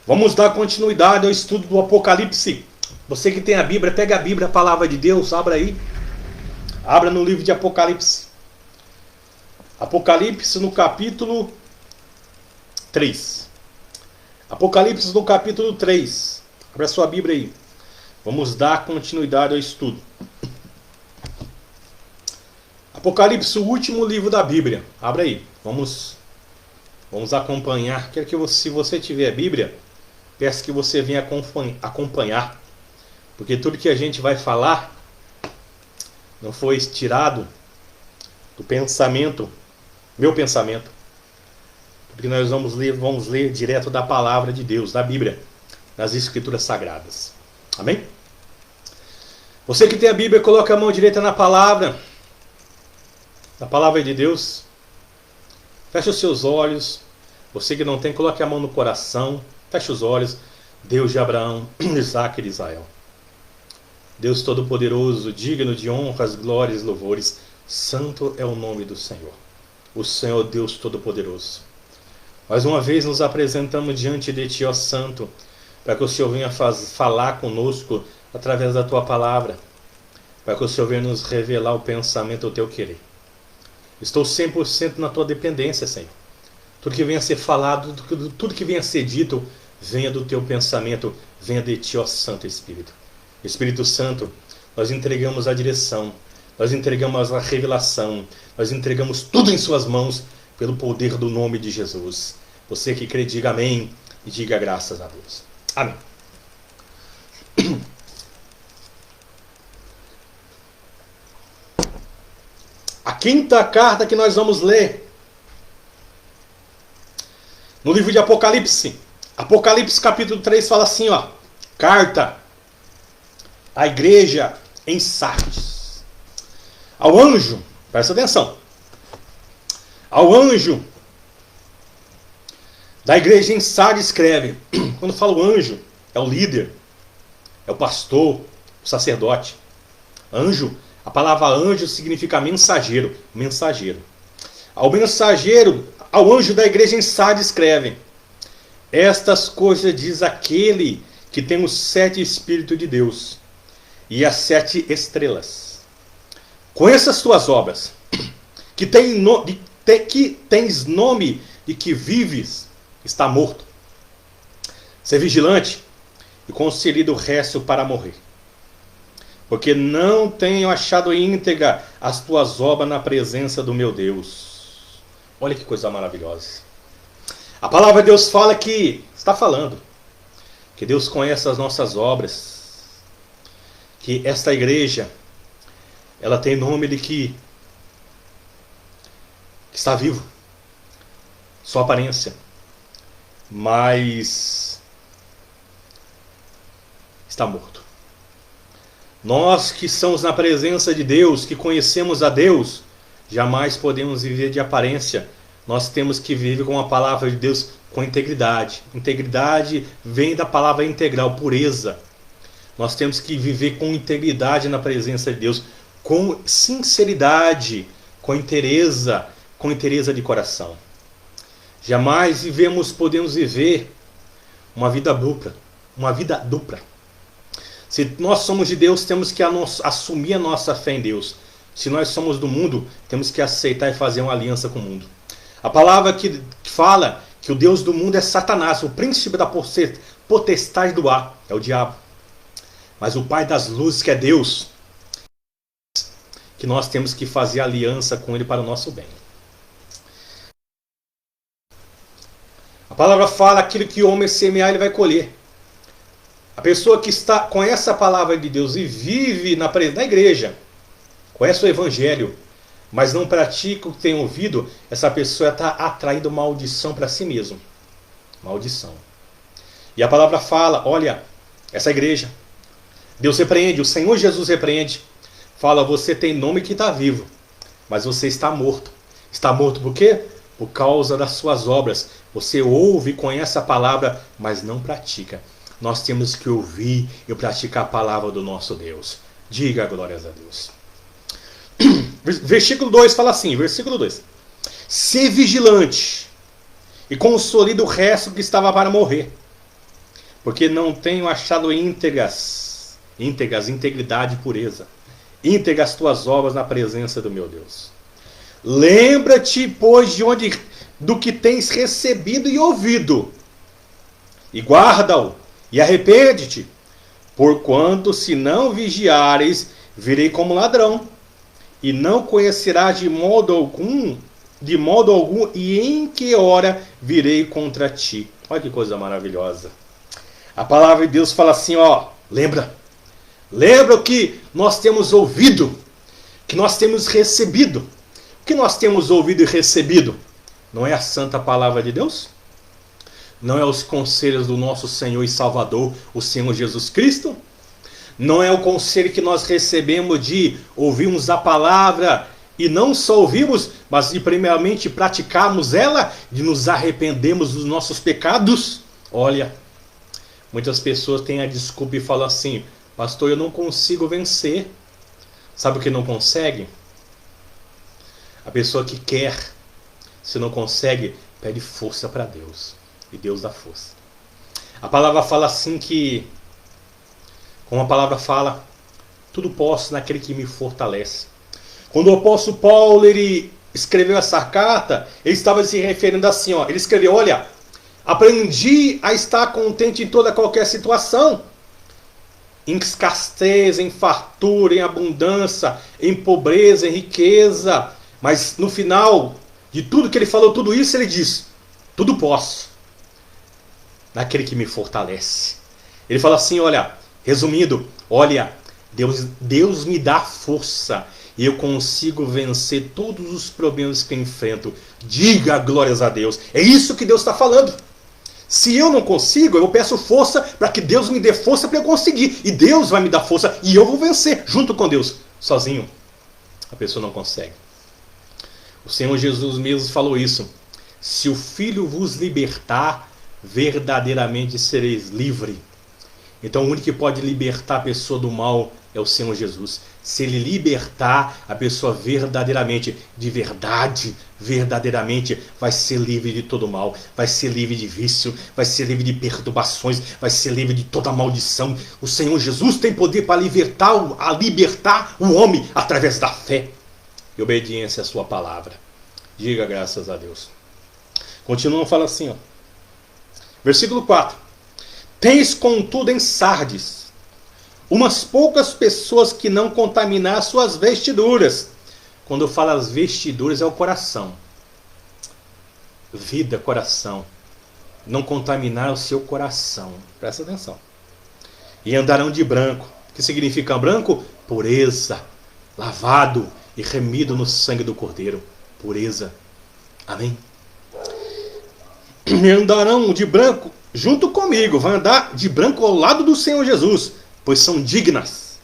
Vamos dar continuidade ao estudo do Apocalipse. Você que tem a Bíblia, pega a Bíblia, a palavra de Deus, abra aí. Abra no livro de Apocalipse. Apocalipse no capítulo 3. Apocalipse no capítulo 3. Abra a sua Bíblia aí. Vamos dar continuidade ao estudo. Apocalipse, o último livro da Bíblia. Abra aí. Vamos acompanhar. Quero que se você tiver a Bíblia, peço que você venha acompanhar. Porque tudo que a gente vai falar não foi tirado do pensamento, meu pensamento. Porque nós vamos ler direto da palavra de Deus, da Bíblia, das Escrituras Sagradas. Amém? Você que tem a Bíblia, coloca a mão direita na palavra de Deus. Feche os seus olhos. Você que não tem, coloque a mão no coração. Feche os olhos. Deus de Abraão, Isaac e de Israel. Deus Todo-Poderoso, digno de honras, glórias e louvores. Santo é o nome do Senhor. O Senhor Deus Todo-Poderoso. Mais uma vez nos apresentamos diante de Ti, ó Santo, para que o Senhor venha falar conosco através da Tua palavra, para que o Senhor venha nos revelar o pensamento do Teu querer. Estou 100% na Tua dependência, Senhor. Tudo que venha a ser falado, tudo que venha a ser dito, venha do Teu pensamento, venha de Ti, ó Santo Espírito. Espírito Santo, nós entregamos a direção, nós entregamos a revelação, nós entregamos tudo em Suas mãos, pelo poder do nome de Jesus. Você que crê, diga amém e diga graças a Deus. Amém. A quinta carta que nós vamos ler no livro de Apocalipse. Apocalipse capítulo 3 fala assim, ó. Carta à igreja em Sardes. Ao anjo, presta atenção. Ao anjo da igreja em Sardes escreve. Quando fala o anjo, é o líder, é o pastor, o sacerdote. Anjo, a palavra anjo significa mensageiro, mensageiro. Ao anjo da igreja em Sardes escreve: estas coisas diz aquele que tem os 7 Espíritos de Deus e as 7 estrelas. Conheça as tuas obras, que tens nome de que vives, está morto. Ser vigilante e concedido o resto para morrer. Porque não tenho achado íntegra as tuas obras na presença do meu Deus. Olha que coisa maravilhosa. A palavra de Deus fala que, está falando, que Deus conhece as nossas obras. Que esta igreja, ela tem nome de que está vivo, sua aparência, mas está morto. Nós que estamos na presença de Deus, que conhecemos a Deus, jamais podemos viver de aparência. Nós temos que viver com a palavra de Deus com integridade. Integridade vem da palavra integral, pureza. Nós temos que viver com integridade na presença de Deus, com sinceridade, com inteireza de coração. Jamais podemos viver uma vida dupla. Se nós somos de Deus, temos que assumir a nossa fé em Deus. Se nós somos do mundo, temos que aceitar e fazer uma aliança com o mundo. A palavra que fala que o Deus do mundo é Satanás, o príncipe da potestade do ar, é o diabo. Mas o Pai das luzes, que é Deus, que nós temos que fazer aliança com Ele para o nosso bem. A palavra fala aquilo que o homem semear, ele vai colher. A pessoa que conhece a palavra de Deus e vive na igreja, conhece o Evangelho, mas não pratica o que tem ouvido, essa pessoa está atraindo maldição para si mesmo. Maldição. E a palavra fala, olha, essa igreja, Deus repreende, o Senhor Jesus repreende. Fala, você tem nome que está vivo, mas você está morto. Está morto por quê? Por causa das suas obras. Você ouve e conhece a palavra, mas não pratica. Nós temos que ouvir e praticar a palavra do nosso Deus. Diga glórias a Deus. Versículo 2 fala assim, versículo 2. Ser vigilante e consolida o resto que estava para morrer. porque não tenho achado íntegras, integridade e pureza, íntegras tuas obras na presença do meu Deus. Lembra-te, pois, do que tens recebido e ouvido, e guarda-o, e arrepende-te, porquanto se não vigiares, virei como ladrão, e não conhecerás de modo algum, e em que hora virei contra ti. Olha que coisa maravilhosa. A palavra de Deus fala assim, ó, lembra o que nós temos ouvido, que nós temos recebido. O que nós temos ouvido e recebido? Não é a santa palavra de Deus? Não é os conselhos do nosso Senhor e Salvador, o Senhor Jesus Cristo? Não é o conselho que nós recebemos de ouvirmos a palavra e não só ouvirmos, mas de primeiramente praticarmos ela, de nos arrependermos dos nossos pecados? Olha, muitas pessoas têm a desculpa e falam assim, pastor, eu não consigo vencer. Sabe o que não consegue? A pessoa que quer, se não consegue, pede força para Deus. E Deus dá força. A palavra fala assim que, como a palavra fala, tudo posso naquele que me fortalece. Quando o apóstolo Paulo ele escreveu essa carta, ele estava se referindo assim, ó, ele escreveu, olha, aprendi a estar contente em toda qualquer situação, em escassez, em fartura, em abundância, em pobreza, em riqueza, mas no final de tudo que ele falou, tudo isso ele diz, tudo posso naquele que me fortalece. Ele fala assim, olha, resumindo, olha, Deus me dá força e eu consigo vencer todos os problemas que eu enfrento. Diga glórias a Deus. É isso que Deus está falando. Se eu não consigo, eu peço força para que Deus me dê força para eu conseguir. E Deus vai me dar força e eu vou vencer junto com Deus. Sozinho, a pessoa não consegue. O Senhor Jesus mesmo falou isso. Se o Filho vos libertar, verdadeiramente sereis livres. Então o único que pode libertar a pessoa do mal é o Senhor Jesus. Se Ele libertar a pessoa verdadeiramente, de verdade, verdadeiramente, vai ser livre de todo mal, vai ser livre de vício, vai ser livre de perturbações, vai ser livre de toda maldição. O Senhor Jesus tem poder para libertar o homem através da fé e obediência à sua palavra. Diga graças a Deus. Continua, fala assim, ó. Versículo 4. Tens contudo em Sardes umas poucas pessoas que não contaminar suas vestiduras. Quando eu falo as vestiduras é o coração. Vida, coração. Não contaminar o seu coração. Presta atenção. E andarão de branco. O que significa branco? Pureza. Lavado e remido no sangue do Cordeiro. Pureza. Amém? E andarão de branco junto comigo. Vão andar de branco ao lado do Senhor Jesus, pois são dignas.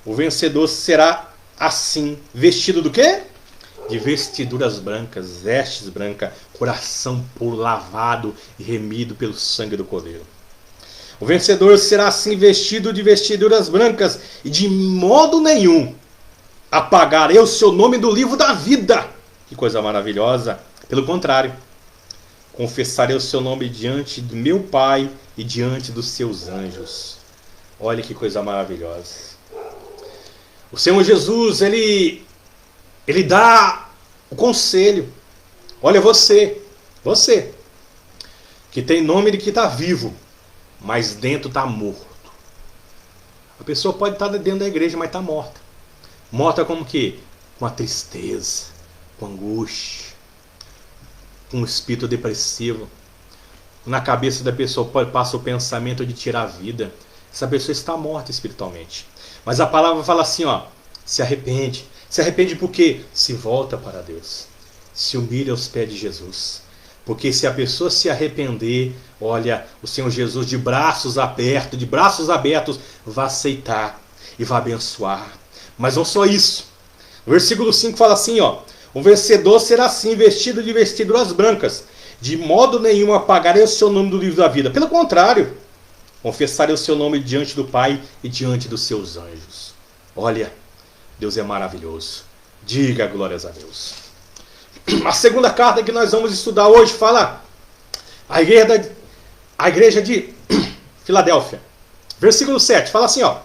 O vencedor será assim, vestido do quê? De vestiduras brancas, vestes brancas, coração puro, lavado e remido pelo sangue do Cordeiro. O vencedor será assim vestido de vestiduras brancas, e de modo nenhum apagarei o seu nome do livro da vida. Que coisa maravilhosa. Pelo contrário, confessarei o seu nome diante do meu Pai e diante dos seus anjos. Olha que coisa maravilhosa. O Senhor Jesus, Ele dá o conselho. Olha você, que tem nome de que está vivo, mas dentro está morto. A pessoa pode estar dentro da igreja, mas está morta. Morta como que? Com a tristeza, com angústia, com um espírito depressivo. Na cabeça da pessoa passa o pensamento de tirar a vida. Essa pessoa está morta espiritualmente. Mas a palavra fala assim, ó, se arrepende. Se arrepende por quê? Se volta para Deus. Se humilha aos pés de Jesus. Porque se a pessoa se arrepender, olha, o Senhor Jesus de braços abertos, vai aceitar e vai abençoar. Mas não só isso. O versículo 5 fala assim, ó, o vencedor será assim vestido de vestiduras brancas. De modo nenhum apagarei o seu nome do livro da vida. Pelo contrário, confessarei o seu nome diante do Pai e diante dos seus anjos. Olha, Deus é maravilhoso. Diga glórias a Deus. A segunda carta que nós vamos estudar hoje fala a igreja de Filadélfia. Versículo 7, fala assim, ó.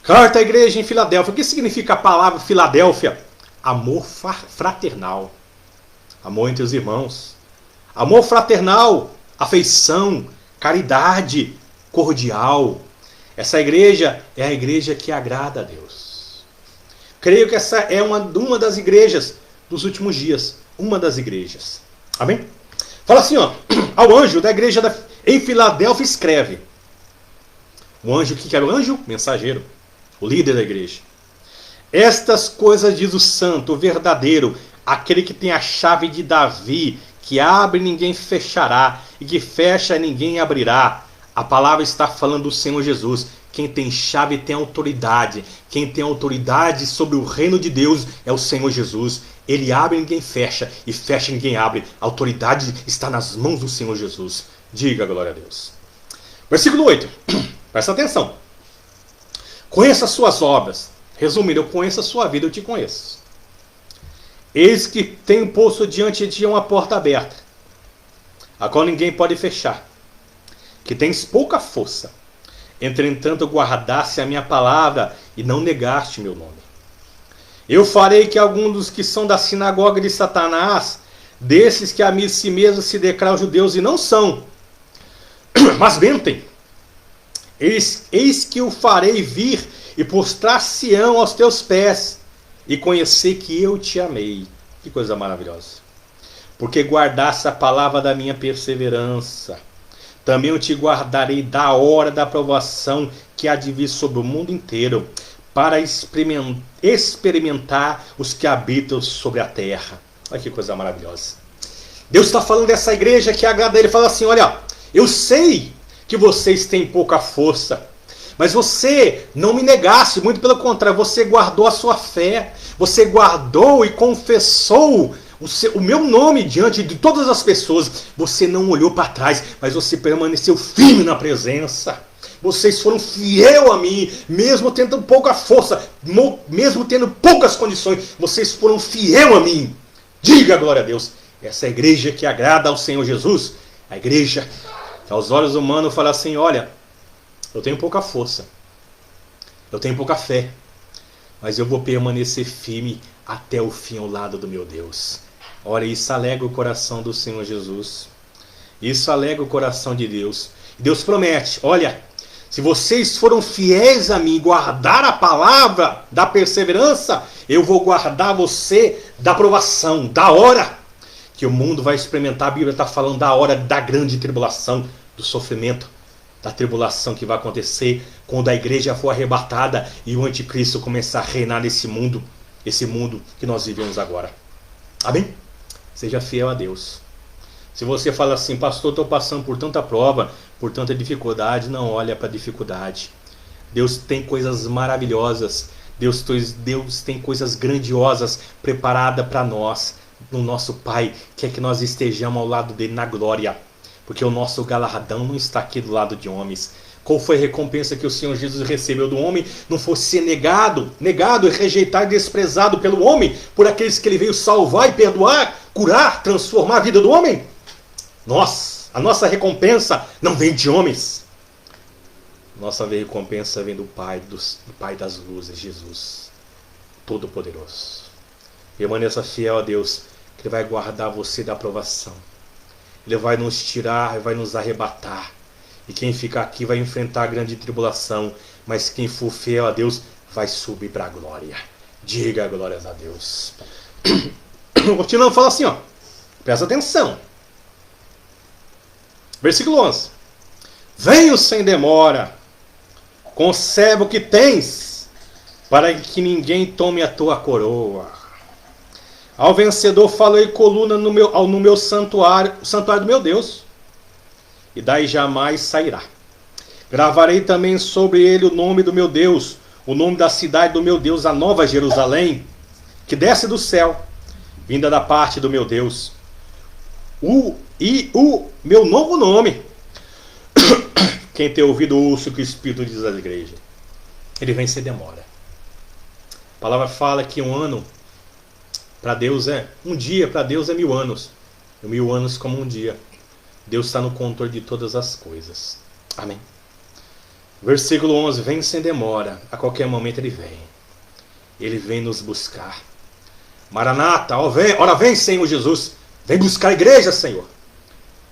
Carta à igreja em Filadélfia. O que significa a palavra Filadélfia? Amor fraternal. Amor entre os irmãos. Amor fraternal, afeição, caridade, cordial. Essa igreja é a igreja que agrada a Deus. Creio que essa é uma das igrejas dos últimos dias. Uma das igrejas. Amém? Fala assim, ó. Ao anjo da igreja em Filadélfia escreve. O anjo, o que era o anjo? Mensageiro. O líder da igreja. Estas coisas diz o santo, o verdadeiro, aquele que tem a chave de Davi, que abre e ninguém fechará, e que fecha e ninguém abrirá. A palavra está falando do Senhor Jesus. Quem tem chave tem autoridade. Quem tem autoridade sobre o reino de Deus é o Senhor Jesus. Ele abre e ninguém fecha, e fecha e ninguém abre. A autoridade está nas mãos do Senhor Jesus. Diga glória a Deus. Versículo 8. Presta atenção. Conheça as suas obras. Resumindo, eu conheço a sua vida, eu te conheço. Eis que tenho posto diante de ti uma porta aberta, a qual ninguém pode fechar. Que tens pouca força. Entretanto, guardaste a minha palavra e não negaste meu nome. Eu farei que alguns dos que são da sinagoga de Satanás, desses que a si mesmos se declaram judeus e não são, mas mentem, eis que o farei vir e prostrar-se-ão aos teus pés e conhecer que eu te amei. Que coisa maravilhosa. Porque guardaste a palavra da minha perseverança. Também eu te guardarei da hora da provação que há de vir sobre o mundo inteiro, para experimentar os que habitam sobre a terra. Olha que coisa maravilhosa. Deus está falando dessa igreja que agrada a Ele. Fala assim, olha, eu sei que vocês têm pouca força, mas você não me negasse, muito pelo contrário, você guardou a sua fé, você guardou e confessou o meu nome diante de todas as pessoas. Você não olhou para trás, mas você permaneceu firme na presença. Vocês foram fiel a mim, mesmo tendo pouca força, mesmo tendo poucas condições, vocês foram fiel a mim. Diga glória a Deus. Essa é a igreja que agrada ao Senhor Jesus. A igreja que aos olhos humanos fala assim, olha, eu tenho pouca força, eu tenho pouca fé, mas eu vou permanecer firme até o fim ao lado do meu Deus. Olha, isso alegra o coração do Senhor Jesus. Isso alegra o coração de Deus. Deus promete, olha, se vocês foram fiéis a mim, guardar a palavra da perseverança, eu vou guardar você da provação, da hora que o mundo vai experimentar. A Bíblia está falando da hora da grande tribulação, do sofrimento, da tribulação que vai acontecer quando a igreja for arrebatada e o anticristo começar a reinar nesse mundo, esse mundo que nós vivemos agora. Amém? Seja fiel a Deus. Se você fala assim, pastor, estou passando por tanta prova, por tanta dificuldade, não olha para a dificuldade. Deus tem coisas maravilhosas, Deus tem coisas grandiosas preparadas para nós. O nosso Pai quer que nós estejamos ao lado dele na glória, porque o nosso galardão não está aqui do lado de homens. Qual foi a recompensa que o Senhor Jesus recebeu do homem? Não fosse ser negado e rejeitado e desprezado pelo homem, por aqueles que ele veio salvar e perdoar, curar, transformar a vida do homem? A nossa recompensa não vem de homens. Nossa recompensa vem do Pai das luzes, Jesus, Todo-Poderoso. Permaneça fiel a Deus, que Ele vai guardar você da provação. Ele vai nos tirar, vai nos arrebatar. E quem ficar aqui vai enfrentar a grande tribulação, mas quem for fiel a Deus vai subir para a glória. Diga glórias a Deus. Continuando, fala assim, ó. Presta atenção. Versículo 11. Venho sem demora, conserva o que tens, para que ninguém tome a tua coroa. Ao vencedor falei coluna no meu santuário, o santuário do meu Deus, e daí jamais sairá. Gravarei também sobre ele o nome do meu Deus, o nome da cidade do meu Deus, a nova Jerusalém, que desce do céu, vinda da parte do meu Deus, e o meu novo nome. Quem tem ouvido ouça o que o Espírito diz às igrejas. Ele vem sem demora. A palavra fala que um ano para Deus um dia para Deus é 1000 anos. E 1000 anos como um dia. Deus está no controle de todas as coisas. Amém. Versículo 11. Vem sem demora. A qualquer momento Ele vem. Ele vem nos buscar. Maranata, ora vem, Senhor Jesus. Vem buscar a igreja, Senhor.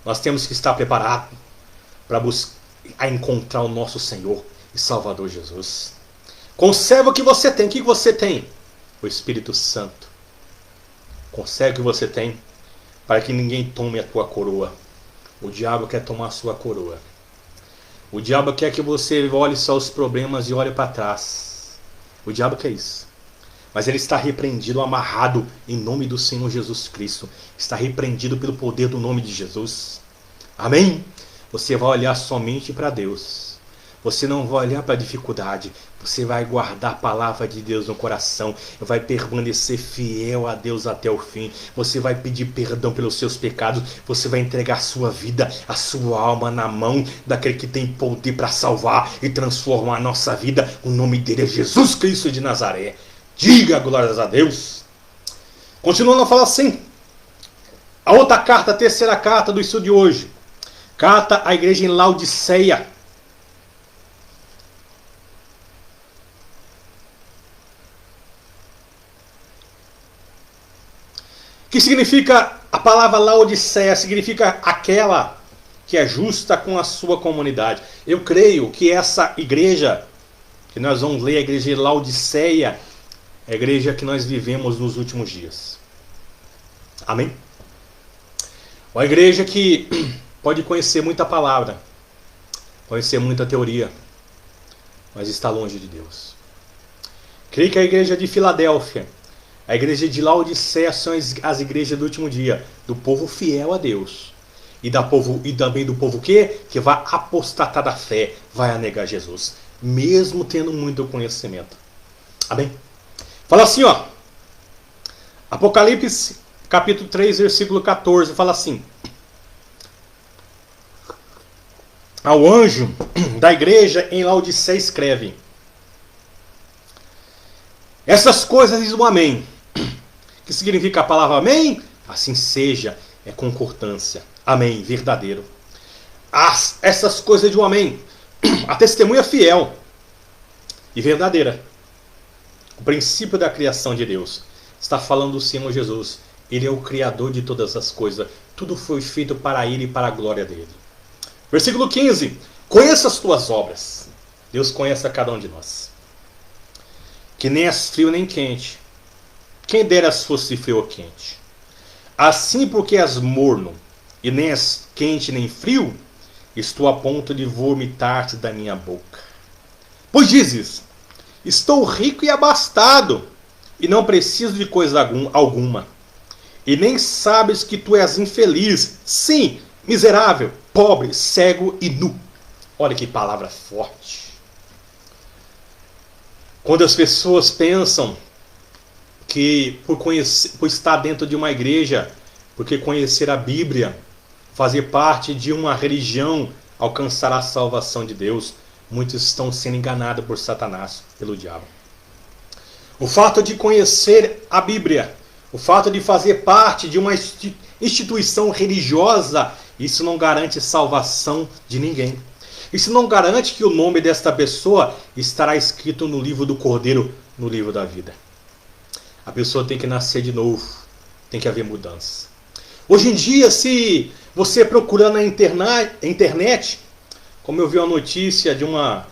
Nós temos que estar preparados para encontrar o nosso Senhor e Salvador Jesus. Conserva o que você tem. O que você tem? O Espírito Santo. Conserva o que você tem, para que ninguém tome a tua coroa. O diabo quer tomar a sua coroa. O diabo quer que você olhe só os problemas e olhe para trás. O diabo quer isso. Mas ele está repreendido, amarrado em nome do Senhor Jesus Cristo. Está repreendido pelo poder do nome de Jesus. Amém? Você vai olhar somente para Deus. Você não vai olhar para a dificuldade. Você vai guardar a palavra de Deus no coração. Vai permanecer fiel a Deus até o fim. Você vai pedir perdão pelos seus pecados. Você vai entregar a sua vida, a sua alma na mão daquele que tem poder para salvar e transformar a nossa vida. O nome dele é Jesus Cristo de Nazaré. Diga glórias a Deus. Continuando a falar assim. A outra carta, a terceira carta do estudo de hoje. Carta à igreja em Laodiceia. Que significa a palavra Laodiceia? Significa aquela que é justa com a sua comunidade. Eu creio que essa igreja, que nós vamos ler, a igreja de Laodiceia, é a igreja que nós vivemos nos últimos dias. Amém? Uma igreja que pode conhecer muita palavra, conhecer muita teoria, mas está longe de Deus. Creio que a igreja de Filadélfia, a igreja de Laodiceia são as igrejas do último dia, do povo fiel a Deus. E também do povo que vai apostatar da fé, vai negar Jesus, mesmo tendo muito conhecimento. Amém? Fala assim, ó. Apocalipse, capítulo 3, versículo 14, fala assim. Ao anjo da igreja em Laodiceia escreve: essas coisas diz o amém. Que significa a palavra amém? Assim seja, é concordância. Amém, verdadeiro. Essas coisas de um amém. A testemunha fiel e verdadeira. O princípio da criação de Deus. Está falando do Senhor Jesus. Ele é o Criador de todas as coisas. Tudo foi feito para Ele e para a glória dele. Versículo 15. Conheça as tuas obras. Deus conhece a cada um de nós. Que nem és frio nem quente. Quem dera se fosse frio ou quente. Assim porque és morno, e nem és quente nem frio, estou a ponto de vomitar-te da minha boca. Pois dizes, estou rico e abastado, e não preciso de coisa alguma. E nem sabes que tu és infeliz, sim, miserável, pobre, cego e nu. Olha que palavra forte. Quando as pessoas pensam que por estar dentro de uma igreja, porque conhecer a Bíblia, fazer parte de uma religião, alcançará a salvação de Deus, muitos estão sendo enganados por Satanás, pelo diabo. O fato de conhecer a Bíblia, o fato de fazer parte de uma instituição religiosa, isso não garante salvação de ninguém. Isso não garante que o nome desta pessoa estará escrito no livro do Cordeiro, no livro da vida. A pessoa tem que nascer de novo, tem que haver mudança. Hoje em dia, se você procurar na internet, como eu vi uma notícia de uma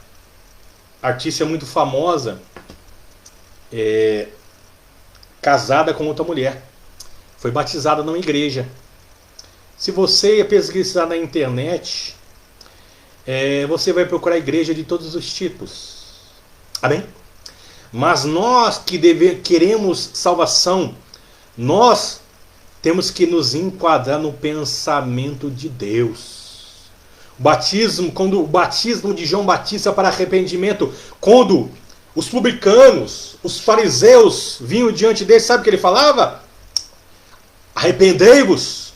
artista muito famosa, casada com outra mulher, foi batizada numa igreja. Se você pesquisar na internet, você vai procurar igreja de todos os tipos. Amém? Mas nós que queremos salvação, nós temos que nos enquadrar no pensamento de Deus. Quando o batismo de João Batista para arrependimento, quando os publicanos, os fariseus vinham diante dele, sabe o que ele falava? Arrependei-vos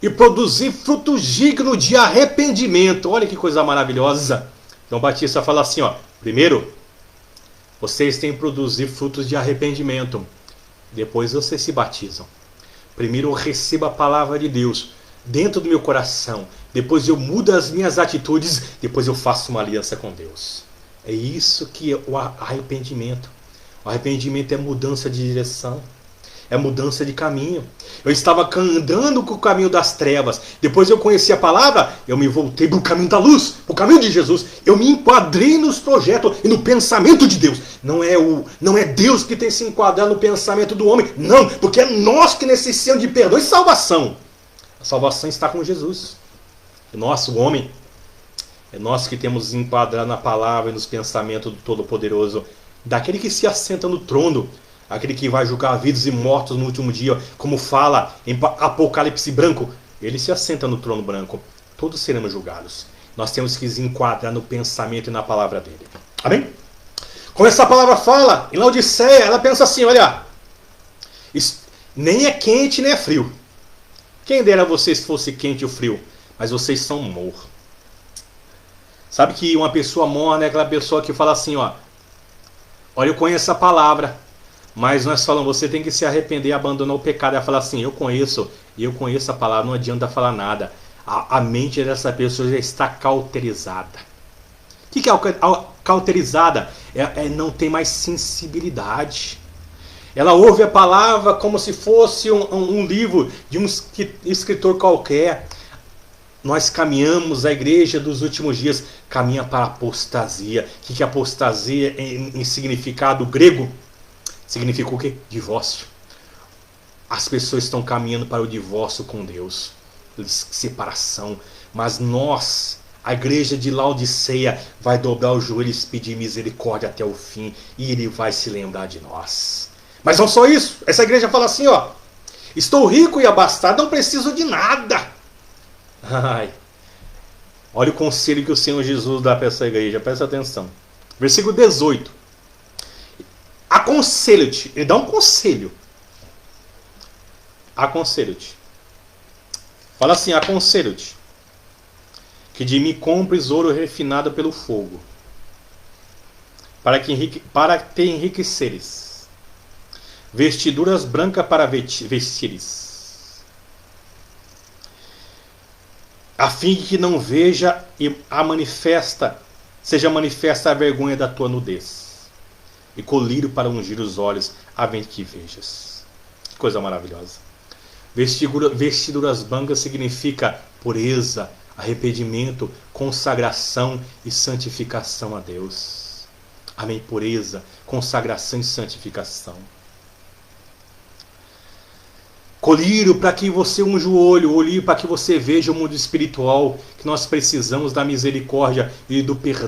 e produzi frutos dignos de arrependimento. Olha que coisa maravilhosa. João Batista fala assim, ó, primeiro, vocês têm que produzir frutos de arrependimento. Depois vocês se batizam. Primeiro eu recebo a palavra de Deus dentro do meu coração. depois eu mudo as minhas atitudes, depois eu faço uma aliança com Deus. É isso que é o arrependimento. O arrependimento é mudança de direção. É mudança de caminho. Eu estava andando com o caminho das trevas. Depois eu conheci a palavra, eu me voltei para o caminho da luz, para o caminho de Jesus. Eu me enquadrei nos projetos e no pensamento de Deus. Não é Deus que tem que se enquadrar no pensamento do homem. Não, porque é nós que necessitamos de perdão e salvação. A salvação está com Jesus. É nós, o homem. É nós que temos que enquadrar na palavra e nos pensamentos do Todo-Poderoso. Daquele que se assenta no trono. Aquele que vai julgar vivos e mortos no último dia, como fala em Apocalipse branco, ele se assenta no trono branco. Todos seremos julgados. Nós temos que nos enquadrar no pensamento e na palavra dele. Amém? Como essa palavra fala, em Laodiceia, ela pensa assim, olha, nem é quente nem é frio. Quem dera vocês fosse quente ou frio, mas vocês são mornos. Sabe que uma pessoa morna é aquela pessoa que fala assim, ó, olha, eu conheço a palavra, mas nós falamos, você tem que se arrepender e abandonar o pecado. Ela fala assim, eu conheço a palavra, não adianta falar nada. A mente dessa pessoa já está cauterizada. O que é cauterizada? Não tem mais sensibilidade. Ela ouve a palavra como se fosse um livro de um escritor qualquer. Nós caminhamos, a igreja dos últimos dias caminha para a apostasia. O que é apostasia em significado grego? Significa o quê? Divórcio. As pessoas estão caminhando para o divórcio com Deus. Separação. Mas nós, a igreja de Laodiceia, vai dobrar os joelhos e pedir misericórdia até o fim. E Ele vai se lembrar de nós. Mas não só isso. Essa igreja fala assim, ó. Estou rico e abastado, não preciso de nada. Ai. Olha o conselho que o Senhor Jesus dá para essa igreja. Presta atenção. Versículo 18. Aconselho-te. Ele dá um conselho. Aconselho-te. Fala assim, aconselho-te. Que de mim compres ouro refinado pelo fogo. Para te enriqueceres. Vestiduras brancas para vestires. A fim que não veja e seja manifesta a vergonha da tua nudez. E colírio para ungir os olhos, a fim que vejas. Que coisa maravilhosa. Vestiduras brancas significa pureza, arrependimento, consagração e santificação a Deus. Amém? Pureza, consagração e santificação. Colírio para que você unja o olho para que você veja o mundo espiritual, que nós precisamos da misericórdia e do perdão